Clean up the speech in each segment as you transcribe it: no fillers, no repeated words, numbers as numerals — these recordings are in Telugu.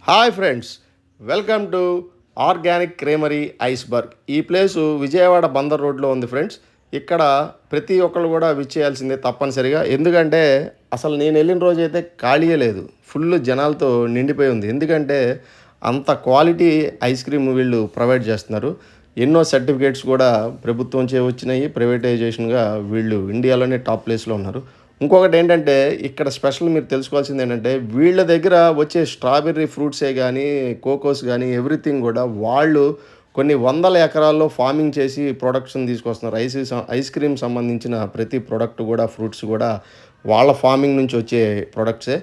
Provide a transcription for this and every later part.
Hi friends, welcome to organic creamery Iceberg. ఈ ప్లేసు విజయవాడ బందర్ రోడ్లో ఉంది ఫ్రెండ్స్. ఇక్కడ ప్రతి ఒక్కళ్ళు కూడా విచ్చేయాల్సిందే తప్పనిసరిగా. ఎందుకంటే అసలు నేను వెళ్ళిన రోజైతే ఖాళీయే లేదు, ఫుల్ జనాలతో నిండిపోయి ఉంది. ఎందుకంటే అంత క్వాలిటీ ఐస్ క్రీమ్ వీళ్ళు ప్రొవైడ్ చేస్తున్నారు. ఎన్నో సర్టిఫికేట్స్ కూడా ప్రభుత్వంచే వచ్చినాయి. ప్రైవేటైజేషన్గా వీళ్ళు ఇండియాలోనే టాప్ ప్లేస్లో ఉన్నారు. ఇంకొకటి ఏంటంటే ఇక్కడ స్పెషల్ మీరు తెలుసుకోవాల్సింది ఏంటంటే వీళ్ళ దగ్గర వచ్చే స్ట్రాబెర్రీ ఫ్రూట్సే కానీ, కోకోస్ కానీ ఎవ్రీథింగ్ కూడా వాళ్ళు కొన్ని వందల ఎకరాల్లో ఫార్మింగ్ చేసి ప్రొడక్షన్ తీసుకొస్తున్నారు. ఐస్ క్రీమ్ సంబంధించిన ప్రతి ప్రొడక్ట్ కూడా, ఫ్రూట్స్ కూడా వాళ్ళ ఫార్మింగ్ నుంచి వచ్చే ప్రొడక్ట్సే.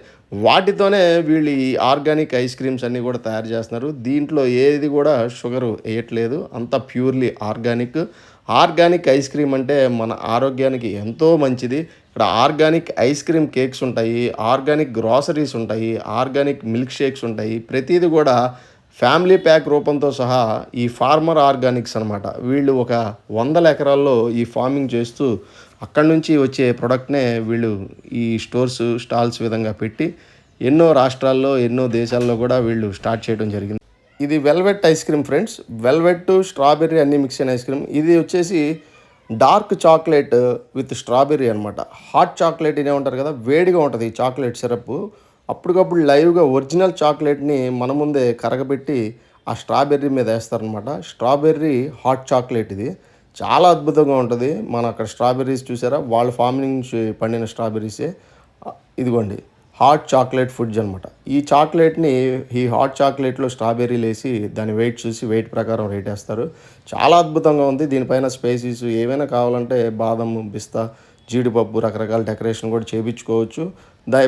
వాటితోనే వీళ్ళు ఈ ఆర్గానిక్ ఐస్ క్రీమ్స్ అన్నీ కూడా తయారు చేస్తున్నారు. దీంట్లో ఏది కూడా షుగరు వేయట్లేదు, అంతా purely organic. Organic ice cream అంటే మన ఆరోగ్యానికి ఎంతో మంచిది. ఇక్కడ ఆర్గానిక్ ఐస్ క్రీమ్ కేక్స్ ఉంటాయి, ఆర్గానిక్ గ్రాసరీస్ ఉంటాయి, ఆర్గానిక్ మిల్క్ షేక్స్ ఉంటాయి. ప్రతిదీ కూడా ఫ్యామిలీ ప్యాక్ రూపంతో సహా ఈ ఫార్మర్ ఆర్గానిక్స్ అనమాట. వీళ్ళు ఒక వందల ఎకరాల్లో ఈ ఫార్మింగ్ చేస్తూ అక్కడి నుంచి వచ్చే ప్రోడక్ట్నే వీళ్ళు ఈ స్టాల్స్ విధంగా పెట్టి ఎన్నో రాష్ట్రాల్లో, ఎన్నో దేశాల్లో కూడా వీళ్ళు స్టార్ట్ చేయడం జరిగింది. ఇది velvet ice cream friends. Velvet, strawberry అన్నీ మిక్స్ అయిన ఐస్ క్రీమ్. ఇది వచ్చేసి డార్క్ చాక్లెట్ విత్ స్ట్రాబెర్రీ అనమాట. హాట్ చాక్లెట్ ఇదే ఉంటారు కదా, వేడిగా ఉంటుంది ఈ చాక్లెట్ సిరప్. అప్పటికప్పుడు లైవ్గా ఒరిజినల్ చాక్లెట్ని మన ముందే కరగబెట్టి ఆ స్ట్రాబెర్రీ మీద వేస్తారనమాట. స్ట్రాబెర్రీ హాట్ చాక్లెట్ ఇది చాలా అద్భుతంగా ఉంటుంది. మన అక్కడ స్ట్రాబెర్రీస్ చూసారా, వాళ్ళ ఫార్మింగ్ నుంచి పండిన స్ట్రాబెర్రీసే. ఇదిగోండి హాట్ చాక్లెట్ ఫుడ్స్ అనమాట. ఈ హాట్ చాక్లెట్లో స్ట్రాబెర్రీలు వేసి దాని వెయిట్ చూసి వెయిట్ ప్రకారం రేట్ వేస్తారు. చాలా అద్భుతంగా ఉంది. దీనిపైన స్పైసీస్ ఏవైనా కావాలంటే బాదం, పిస్తా, జీడిపప్పు రకరకాల డెకరేషన్ కూడా చేయించుకోవచ్చు.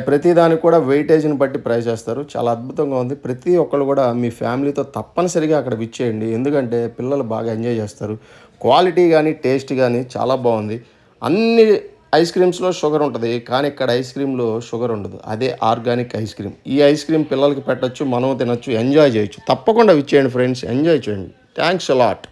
ప్రతి దానికి కూడా వెయిటేజ్ని బట్టి ప్రైస్ చేస్తారు. చాలా అద్భుతంగా ఉంది. ప్రతి ఒక్కళ్ళు కూడా మీ ఫ్యామిలీతో తప్పనిసరిగా అక్కడ విచ్చేయండి. ఎందుకంటే పిల్లలు బాగా ఎంజాయ్ చేస్తారు. క్వాలిటీ కానీ, టేస్ట్ కానీ చాలా బాగుంది. అన్ని ఐస్ క్రీమ్స్లో షుగర్ ఉంటుంది, కానీ ఇక్కడ ఐస్ క్రీమ్లో షుగర్ ఉండదు. అదే ఆర్గానిక్ ఐస్ క్రీమ్. ఈ ఐస్ క్రీమ్ పిల్లలకి పెట్టచ్చు, మనం తినచ్చు, ఎంజాయ్ చేయొచ్చు. తప్పకుండా విచ్చేయండి ఫ్రెండ్స్, ఎంజాయ్ చేయండి. Thanks a lot.